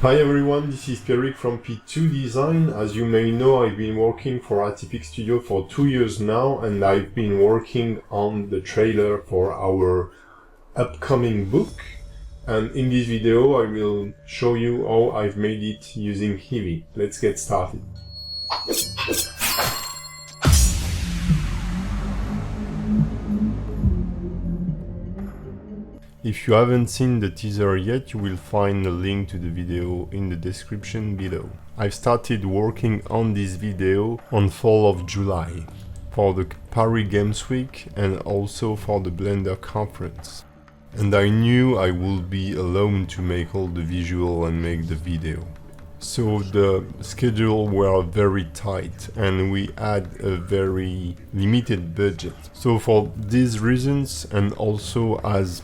Hi everyone, this is Pierrick from P2 Design. As you may know, I've been working for Atypic Studio for 2 years now, and I've been working on the trailer for our upcoming book. And in this video, I will show you how I've made it using Eevee. Let's get started. If you haven't seen the teaser yet, you will find a link to the video in the description below. I've started working on this video on fall of July for the Paris Games Week and also for the Blender conference. And I knew I would be alone to make all the visual and make the video. So the schedule were very tight and we had a very limited budget. So for these reasons, and also as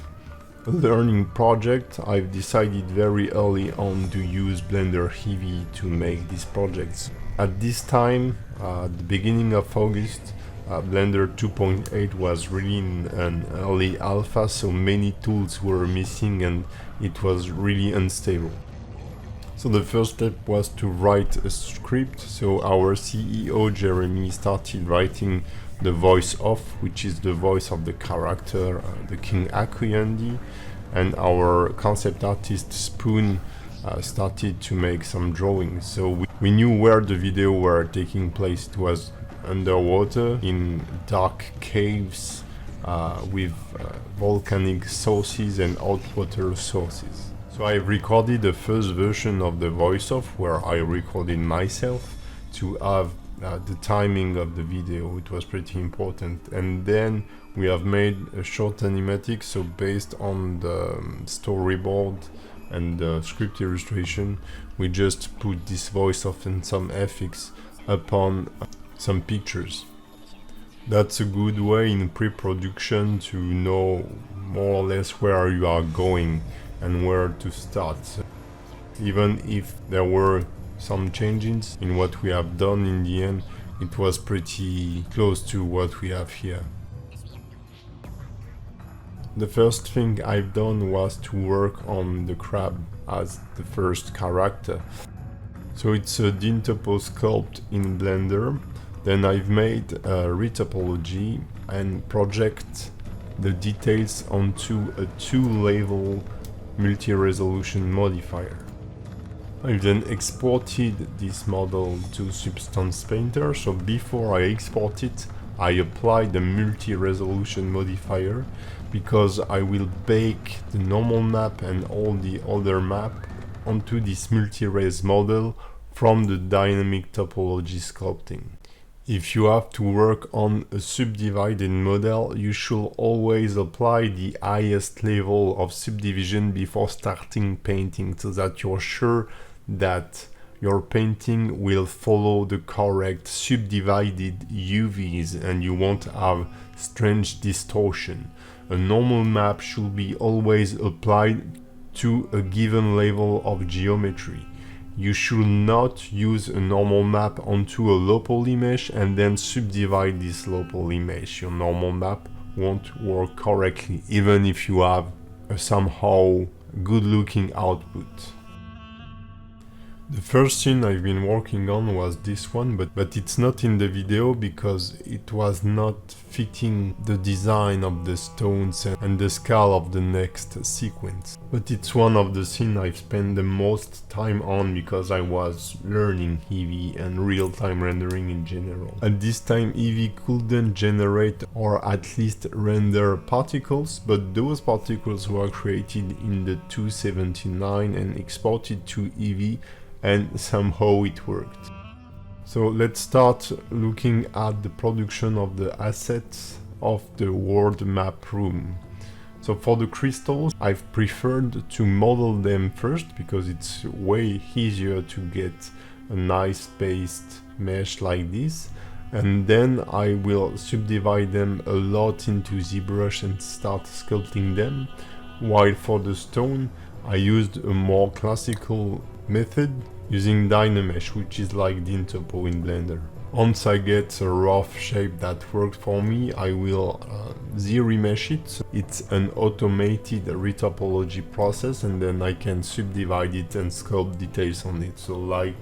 a learning project, I've decided very early on to use Blender Eevee to make these projects. At this time, the beginning of August, Blender 2.8 was really in an early alpha, so many tools were missing and it was really unstable. So the first step was to write a script. So our CEO Jeremy started writing the voice off, which is the voice of the character, the King Akuyandi, and our concept artist Spoon started to make some drawings. So we knew where the video were taking place. It was underwater in dark caves with volcanic sources and hot water sources. So I recorded the first version of the voice off where I recorded myself to have the timing of the video. It was pretty important. And then we have made a short animatic, so based on the storyboard and the script illustration, we just put this voice off and some effects upon some pictures. That's a good way in pre-production to know more or less where you are going and where to start. Even if there were some changes in what we have done, in the end it was pretty close to what we have here. The first thing I've done was to work on the crab as the first character. So it's a Dintopo sculpt in Blender. Then I've made a retopology and project the details onto a 2-level multi-resolution modifier. I've then exported this model to Substance Painter, so before I export it, I apply the multi-resolution modifier because I will bake the normal map and all the other map onto this multi-res model from the dynamic topology sculpting. If you have to work on a subdivided model, you should always apply the highest level of subdivision before starting painting so that you're sure that your painting will follow the correct subdivided UVs and you won't have strange distortion. A normal map should be always applied to a given level of geometry. You should not use a normal map onto a low poly mesh and then subdivide this low poly mesh. Your normal map won't work correctly, even if you have a somehow good looking output. The first scene I've been working on was this one, but it's not in the video because it was not fitting the design of the stones and the scale of the next sequence. But it's one of the scenes I've spent the most time on because I was learning Eevee and real-time rendering in general. At this time Eevee couldn't generate or at least render particles, but those particles were created in the 279 and exported to Eevee, and somehow it worked. So let's start looking at the production of the assets of the world map room. So for the crystals, I've preferred to model them first because it's way easier to get a nice based mesh like this, and then I will subdivide them a lot into ZBrush and start sculpting them, while for the stone I used a more classical method using Dynamesh, which is like Dintopo in Blender. Once I get a rough shape that works for me, I will Z-remesh it. So it's an automated retopology process, and then I can subdivide it and sculpt details on it. So like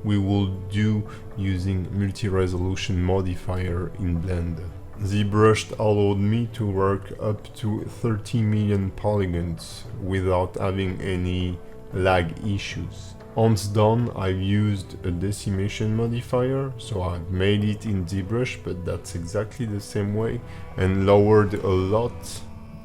we will do using multi-resolution modifier in Blender. ZBrush allowed me to work up to 30 million polygons without having any lag issues. Once done, I've used a decimation modifier, so I've made it in ZBrush, but that's exactly the same way, and lowered a lot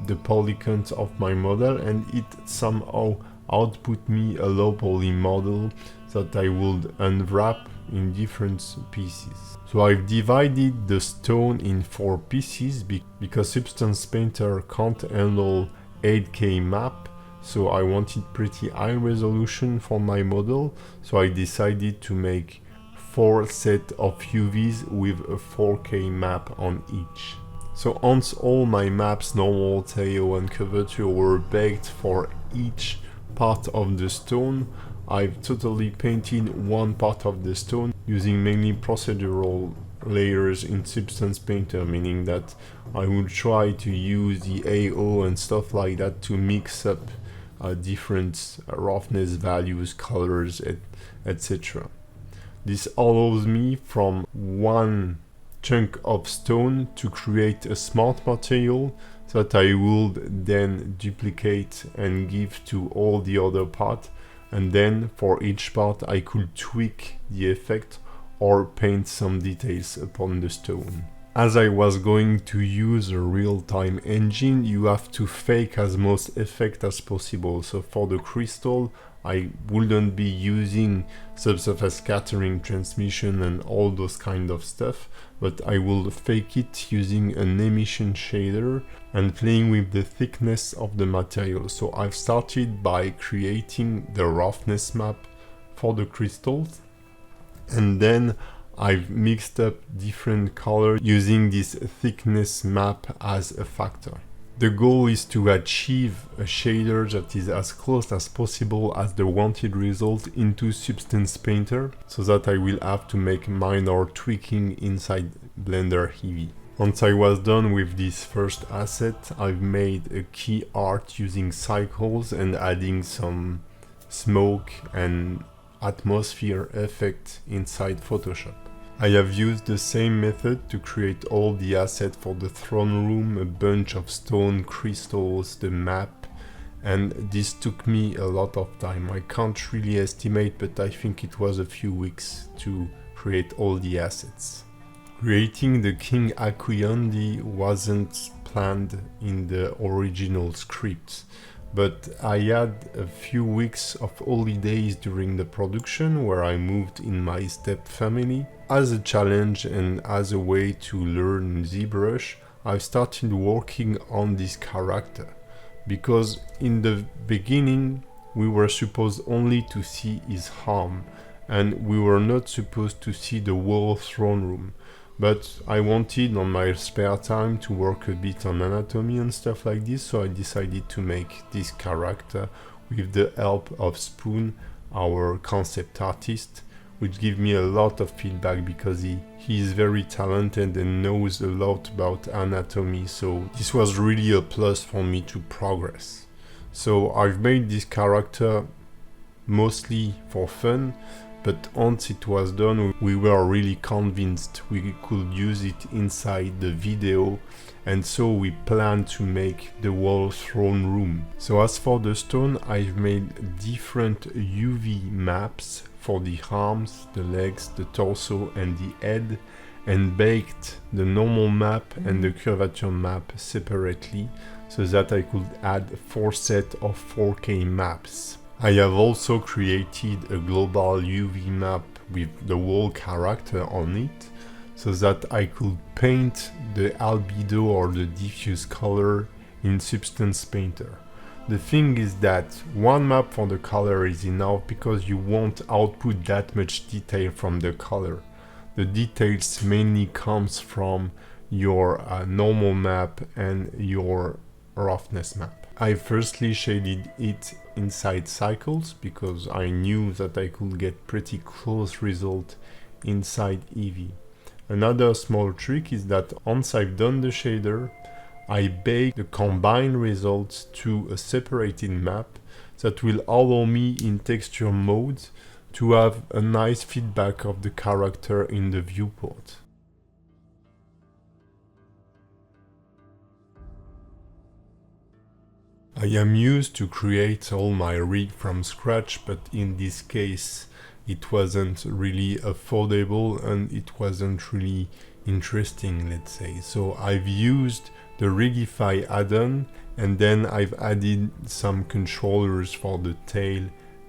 the polygons of my model, and it somehow output me a low poly model that I would unwrap in different pieces. So I've divided the stone in 4 pieces because Substance Painter can't handle 8K map. So I wanted pretty high resolution for my model, so I decided to make 4 sets of UVs with a 4K map on each. So once all my maps, normal, tail and curvature, were baked for each part of the stone, I've totally painted one part of the stone using mainly procedural layers in Substance Painter, meaning that I will try to use the AO and stuff like that to mix up different roughness values, colors, etc. This allows me from one chunk of stone to create a smart material that I would then duplicate and give to all the other parts, and then for each part I could tweak the effect or paint some details upon the stone. As I was going to use a real-time engine, you have to fake as most effect as possible. So for the crystal, I wouldn't be using subsurface scattering, transmission and all those kind of stuff, but I will fake it using an emission shader and playing with the thickness of the material. So I've started by creating the roughness map for the crystals, and then I've mixed up different colors using this thickness map as a factor. The goal is to achieve a shader that is as close as possible as the wanted result into Substance Painter, so that I will have to make minor tweaking inside Blender Eevee. Once I was done with this first asset, I've made a key art using cycles and adding some smoke and atmosphere effect inside Photoshop. I have used the same method to create all the assets for the throne room, a bunch of stone crystals, the map, and this took me a lot of time. I can't really estimate, but I think it was a few weeks to create all the assets. Creating the King Akuyandi wasn't planned in the original script, but I had a few weeks of holidays during the production where I moved in my step family. As a challenge and as a way to learn ZBrush, I've started working on this character, because in the beginning we were supposed only to see his arm and we were not supposed to see the whole throne room. But I wanted on my spare time to work a bit on anatomy and stuff like this, so I decided to make this character with the help of Spoon, our concept artist, which gave me a lot of feedback because he is very talented and knows a lot about anatomy, so this was really a plus for me to progress. So I've made this character mostly for fun, but once it was done, we were really convinced we could use it inside the video, and so we planned to make the whole throne room. So as for the stone, I've made different UV maps for the arms, the legs, the torso and the head, and baked the normal map and the curvature map separately so that I could add 4 sets of 4K maps. I have also created a global UV map with the whole character on it, so that I could paint the albedo or the diffuse color in Substance Painter. The thing is that one map for the color is enough because you won't output that much detail from the color. The details mainly comes from your normal map and your roughness map. I firstly shaded it inside cycles because I knew that I could get pretty close result inside Eevee. Another small trick is that once I've done the shader, I bake the combined results to a separated map that will allow me in texture mode to have a nice feedback of the character in the viewport. I am used to create all my rig from scratch, but in this case it wasn't really affordable and it wasn't really interesting, let's say. So I've used the Rigify add-on and then I've added some controllers for the tail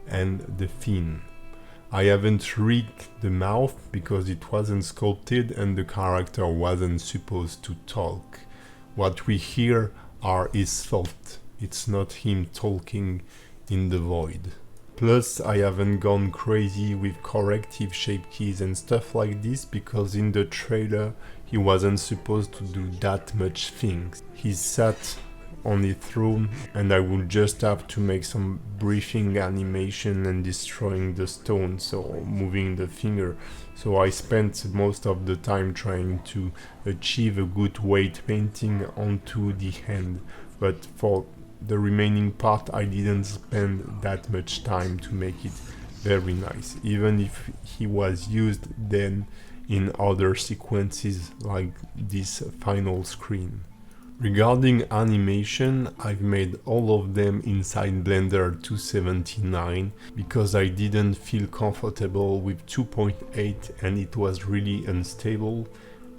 and the fin. I haven't rigged the mouth because it wasn't sculpted and the character wasn't supposed to talk. What we hear are his thoughts. It's not him talking in the void. Plus, I haven't gone crazy with corrective shape keys and stuff like this because in the trailer he wasn't supposed to do that much things. He sat on the throne and I would just have to make some briefing animation and destroying the stones or moving the finger. So I spent most of the time trying to achieve a good weight painting onto the hand, but for the remaining part I didn't spend that much time to make it very nice, even if he was used then in other sequences like this final screen. Regarding animation, I've made all of them inside Blender 279 because I didn't feel comfortable with 2.8 and it was really unstable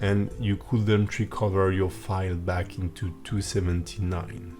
and you couldn't recover your file back into 279.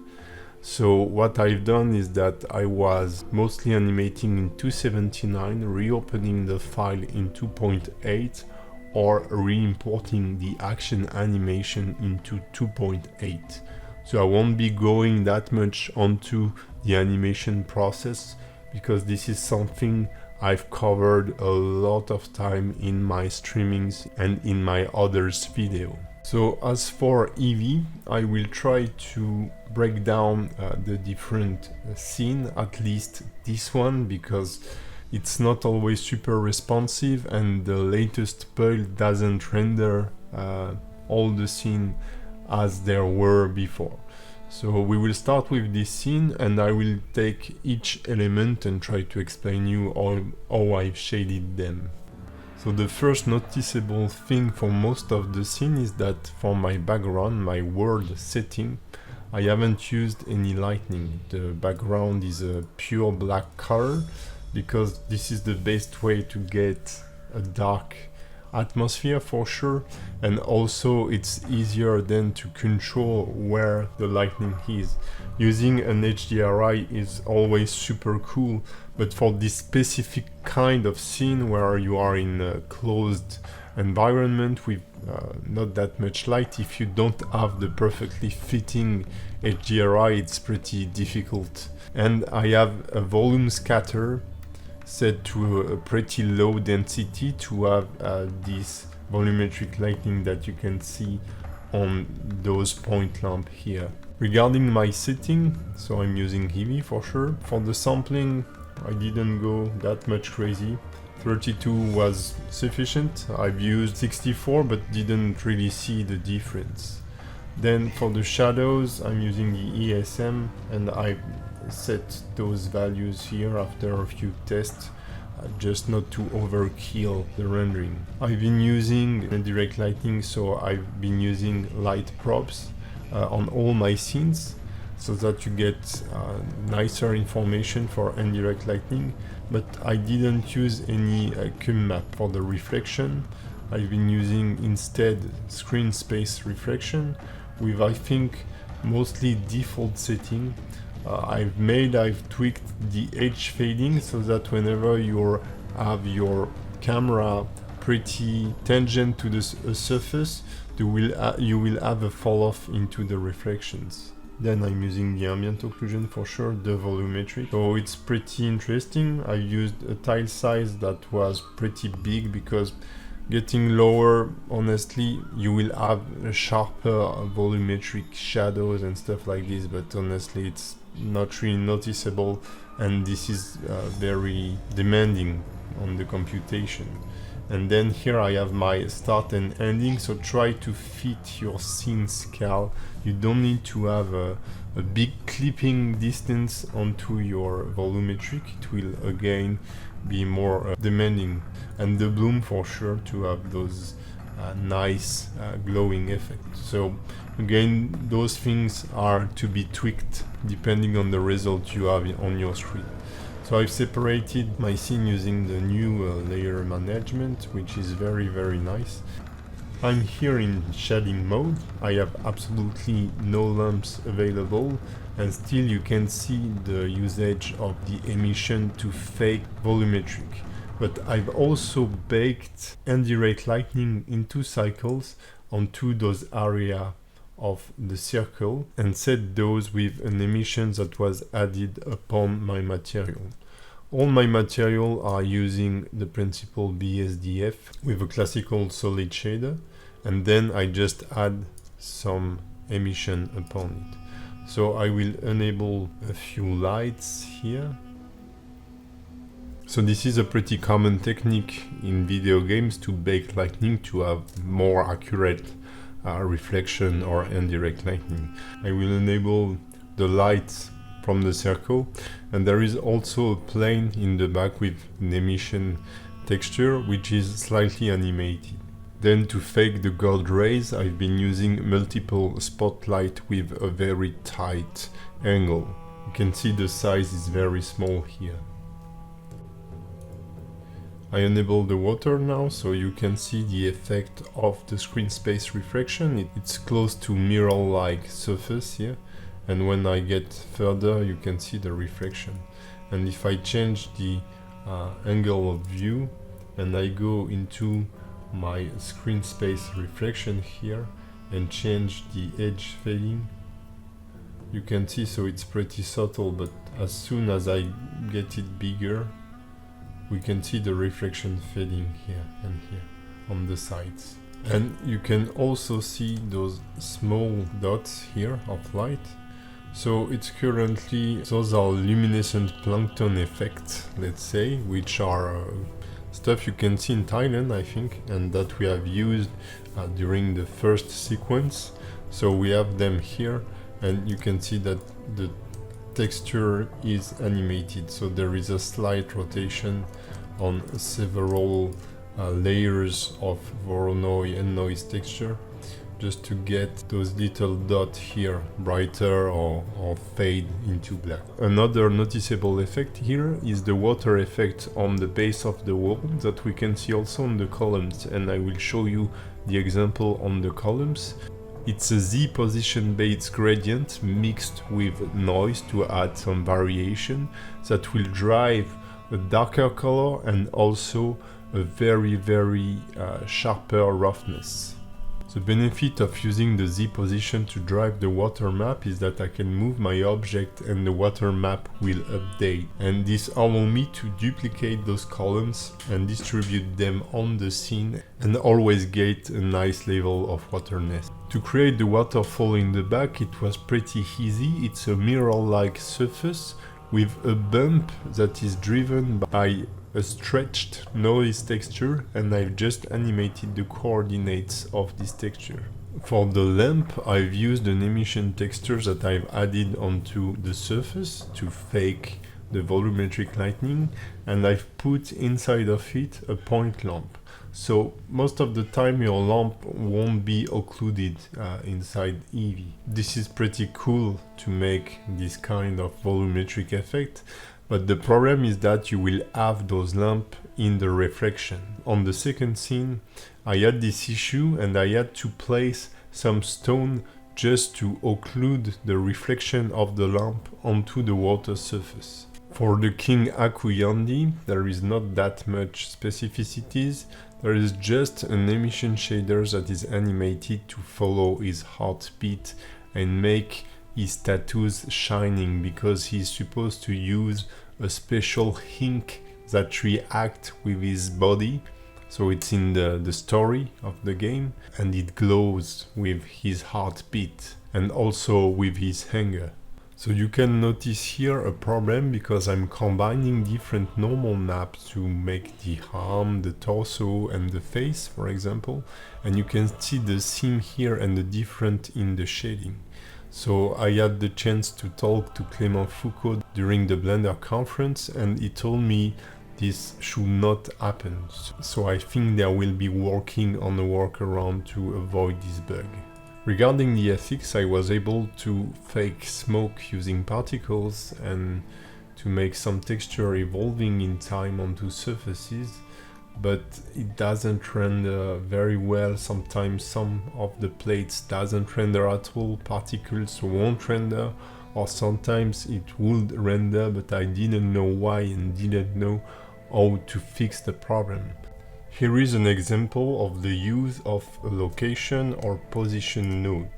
So what I've done is that I was mostly animating in 279, reopening the file in 2.8 or re-importing the action animation into 2.8. So I won't be going that much onto the animation process because this is something I've covered a lot of time in my streamings and in my others video. So as for Eevee, I will try to break down the different scene, at least this one, because it's not always super responsive and the latest build doesn't render all the scene as there were before. So we will start with this scene and I will take each element and try to explain you how I've shaded them. So the first noticeable thing for most of the scene is that for my background, my world setting, I haven't used any lighting. The background is a pure black color because this is the best way to get a dark atmosphere for sure, and also it's easier then to control where the lighting is. Using an HDRI is always super cool, but for this specific kind of scene where you are in a closed environment with not that much light, if you don't have the perfectly fitting HDRI, it's pretty difficult. And I have a volume scatter set to a pretty low density to have this volumetric lighting that you can see on those point lamp here. Regarding my setting, so I'm using Eevee for sure. For the sampling, I didn't go that much crazy. 32 was sufficient. I've used 64 but didn't really see the difference. Then for the shadows, I'm using the ESM and I set those values here after a few tests, just not to overkill the rendering. I've been using indirect lighting, so I've been using light props on all my scenes so that you get nicer information for indirect lighting, but I didn't use any cum map for the reflection. I've been using instead screen space reflection with, I think, mostly default setting. I've tweaked the edge fading so that whenever you have your camera pretty tangent to the surface, you will have a fall off into the reflections. Then I'm using the ambient occlusion for sure, the volumetric. So it's pretty interesting. I used a tile size that was pretty big because getting lower, honestly, you will have a sharper volumetric shadows and stuff like this, but honestly it's not really noticeable and this is very demanding on the computation. And then here I have my start and ending, so try to fit your scene scale. You don't need to have a big clipping distance onto your volumetric. It will again be more demanding. And the bloom for sure to have those nice glowing effect. So again, those things are to be tweaked depending on the result you have on your screen. So I've separated my scene using the new layer management, which is very nice. I'm here in shading mode. I have absolutely no lamps available, and still you can see the usage of the emission to fake volumetric. But I've also baked indirect lighting into cycles onto those areas of the circle and set those with an emission that was added upon my material. All my material are using the principle BSDF with a classical solid shader, and then I just add some emission upon it. So I will enable a few lights here. So this is a pretty common technique in video games to bake lighting to have more accurate reflection or indirect lighting. I will enable the lights from the circle, and there is also a plane in the back with an emission texture which is slightly animated. Then to fake the gold rays, I've been using multiple spotlight with a very tight angle. You can see the size is very small here. I enable the water now, so you can see the effect of the screen space reflection. It's close to mirror-like surface here, and when I get further you can see the reflection. And if I change the angle of view and I go into my screen space reflection here and change the edge fading, you can see, so it's pretty subtle, but as soon as I get it bigger, we can see the reflection fading here and here on the sides. And you can also see those small dots here of light. So it's currently, those are luminescent plankton effects, let's say, which are stuff you can see in Thailand, I think, and that we have used during the first sequence. So we have them here, and you can see that the texture is animated, so there is a slight rotation on several layers of Voronoi and noise texture, just to get those little dots here brighter or fade into black. Another noticeable effect here is the water effect on the base of the wall that we can see also on the columns, and I will show you the example on the columns. It's a Z position based gradient mixed with noise to add some variation that will drive a darker color and also a very sharper roughness. The benefit of using the Z position to drive the water map is that I can move my object and the water map will update, and this allows me to duplicate those columns and distribute them on the scene and always get a nice level of waterness. To create the waterfall in the back, it was pretty easy. It's a mirror-like surface with a bump that is driven by a stretched noise texture, and I've just animated the coordinates of this texture. For the lamp, I've used an emission texture that I've added onto the surface to fake the volumetric lighting, and I've put inside of it a point lamp. So most of the time your lamp won't be occluded inside Eevee. This is pretty cool to make this kind of volumetric effect, but the problem is that you will have those lamps in the reflection. On the second scene, I had this issue and I had to place some stone just to occlude the reflection of the lamp onto the water surface. For the King Akuyandi, there is not that much specificities. There is just an emission shader that is animated to follow his heartbeat and make his tattoos shining, because he's supposed to use a special ink that reacts with his body. So it's in the story of the game, and it glows with his heartbeat and also with his hunger. So you can notice here a problem because I'm combining different normal maps to make the arm, the torso and the face, for example. And you can see the seam here and the difference in the shading. So I had the chance to talk to Clément Foucault during the Blender conference, and he told me this should not happen. So I think they will be working on a workaround to avoid this bug. Regarding the FX, I was able to fake smoke using particles and to make some texture evolving in time onto surfaces, but it doesn't render very well. Sometimes some of the plates doesn't render at all, particles won't render, or sometimes it would render, but I didn't know why and didn't know how to fix the problem. Here is an example of the use of a location or position node.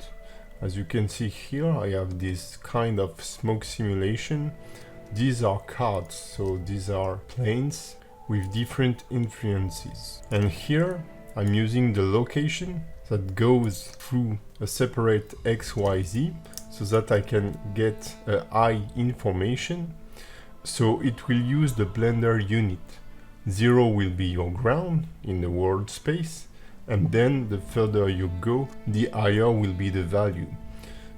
As you can see here, I have this kind of smoke simulation. These are cards, so these are planes with different influences. And here I'm using the location that goes through a separate XYZ so that I can get a high information. So it will use the Blender unit. 0 will be your ground in the world space, and then the further you go, the higher will be the value.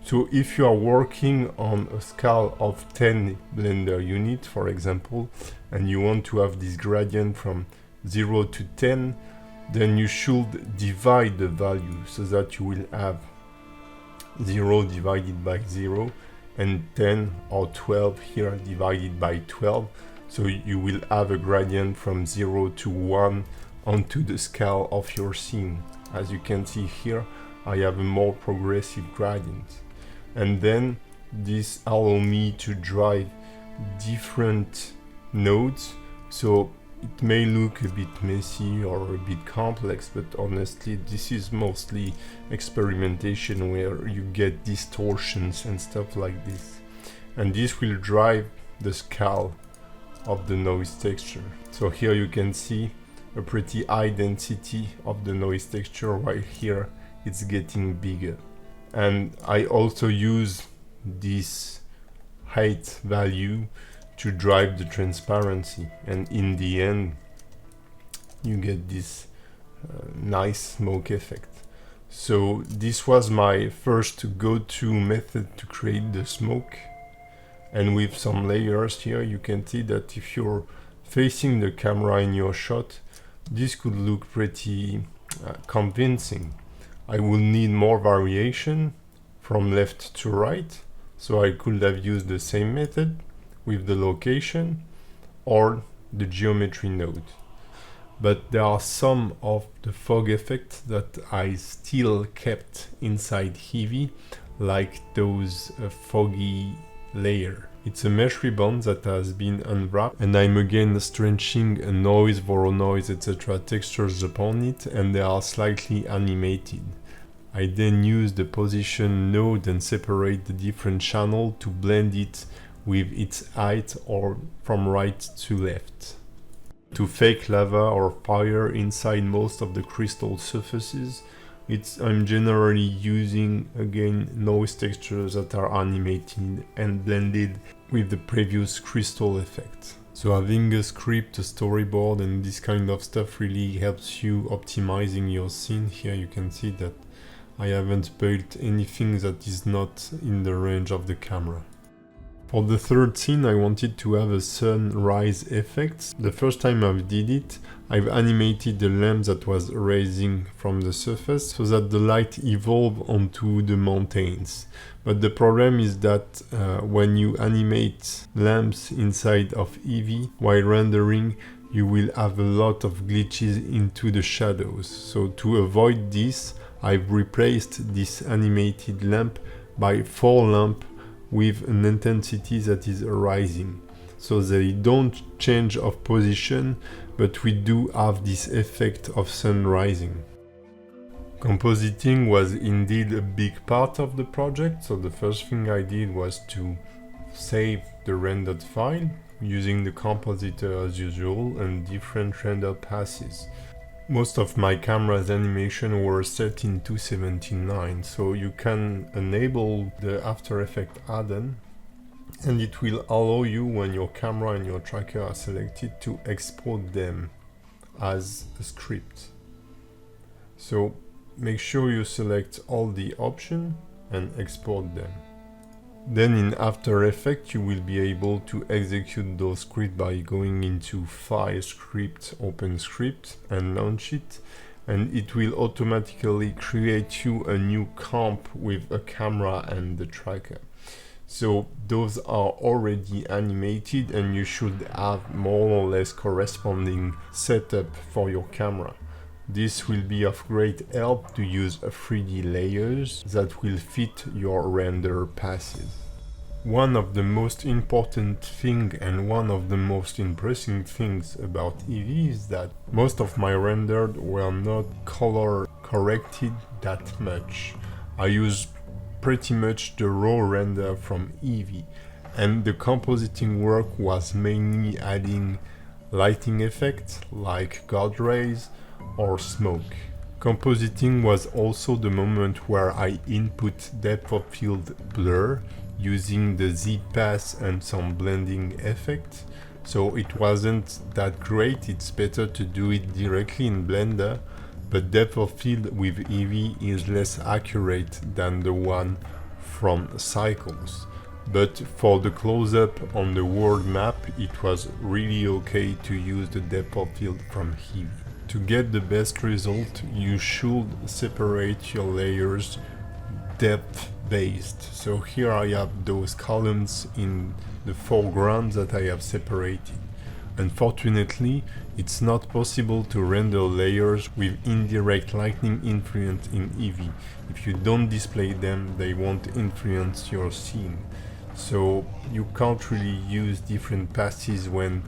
So if you are working on a scale of 10 Blender units, for example, and you want to have this gradient from 0 to 10, then you should divide the value so that you will have 0 divided by 0 and 10 or 12 here divided by 12. So you will have a gradient from 0 to 1 onto the scale of your scene. As you can see here, I have a more progressive gradient. And then this allows me to drive different nodes. So it may look a bit messy or a bit complex, but honestly, this is mostly experimentation where you get distortions and stuff like this. And this will drive the scale of the noise texture. So here you can see a pretty high density of the noise texture, while here it's getting bigger. And I also use this height value to drive the transparency, and in the end you get this nice smoke effect. So this was my first go-to method to create the smoke. And with some layers here, you can see that if you're facing the camera in your shot, this could look pretty convincing. I will need more variation from left to right, so I could have used the same method with the location or the geometry node. But there are some of the fog effects that I still kept inside Eevee, like those foggy layer. It's a mesh ribbon that has been unwrapped, and I'm again stretching a noise, voronoi, etc. textures upon it, and they are slightly animated. I then use the position node and separate the different channel to blend it with its height or from right to left. To fake lava or fire inside most of the crystal surfaces, I'm generally using again noise textures that are animated and blended with the previous crystal effect. So having a script, a storyboard and this kind of stuff really helps you optimizing your scene. Here you can see that I haven't built anything that is not in the range of the camera. For the third scene, I wanted to have a sunrise effect. The first time I did it, I've animated the lamp that was rising from the surface so that the light evolved onto the mountains. But the problem is that when you animate lamps inside of Eevee while rendering, you will have a lot of glitches into the shadows. So to avoid this, I've replaced this animated lamp by 4 lamps with an intensity that is rising. So they don't change of position, but we do have this effect of sun rising. Compositing was indeed a big part of the project, so the first thing I did was to save the rendered file using the compositor as usual and different render passes. Most of my camera's animation were set in 279, so you can enable the After Effects add-on and it will allow you, when your camera and your tracker are selected, to export them as a script. So make sure you select all the options and export them. Then in After Effects you will be able to execute those scripts by going into File, Script, Open Script and launch it, and it will automatically create you a new comp with a camera and the tracker. So those are already animated and you should have more or less corresponding setup for your camera. This will be of great help to use 3D layers that will fit your render passes. One of the most important thing and one of the most impressive things about Eevee is that most of my rendered were not color corrected that much. I use pretty much the raw render from Eevee, and the compositing work was mainly adding lighting effects like God rays or smoke. Compositing was also the moment where I input depth of field blur using the Z-Pass and some blending effect. So it wasn't that great, it's better to do it directly in Blender, but depth of field with Eevee is less accurate than the one from Cycles. But for the close-up on the world map, it was really okay to use the depth of field from Eevee. To get the best result, you should separate your layers depth based. So here I have those columns in the foreground that I have separated. Unfortunately, it's not possible to render layers with indirect lighting influence in Eevee. If you don't display them, they won't influence your scene. So you can't really use different passes when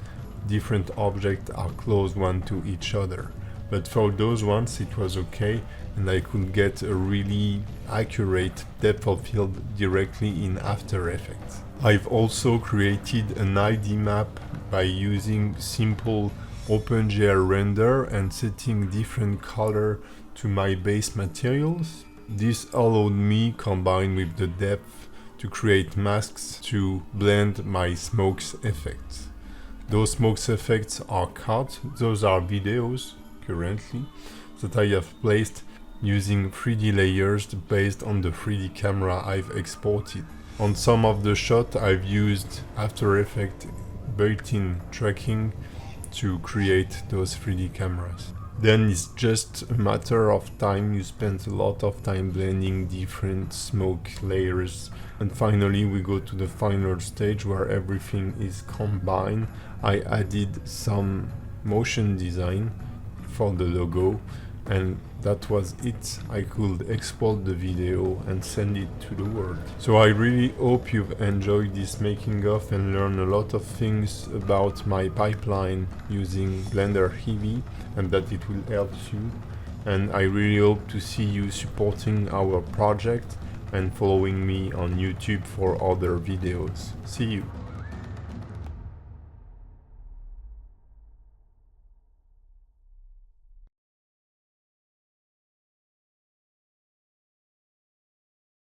different objects are close one to each other. But for those ones it was okay, and I could get a really accurate depth of field directly in After Effects. I've also created an ID map by using simple OpenGL render and setting different color to my base materials. This allowed me, combined with the depth, to create masks to blend my smokes effects. Those smokes effects are cut, those are videos currently that I have placed using 3D layers based on the 3D camera I've exported. On some of the shots I've used After Effects built-in tracking to create those 3D cameras. Then it's just a matter of time. You spend a lot of time blending different smoke layers, and finally we go to the final stage where everything is combined. I added some motion design for the logo, and that was it. I could export the video and send it to the world. So I really hope you've enjoyed this making of and learned a lot of things about my pipeline using Blender Eevee, and that it will help you. And I really hope to see you supporting our project and following me on YouTube for other videos. See you!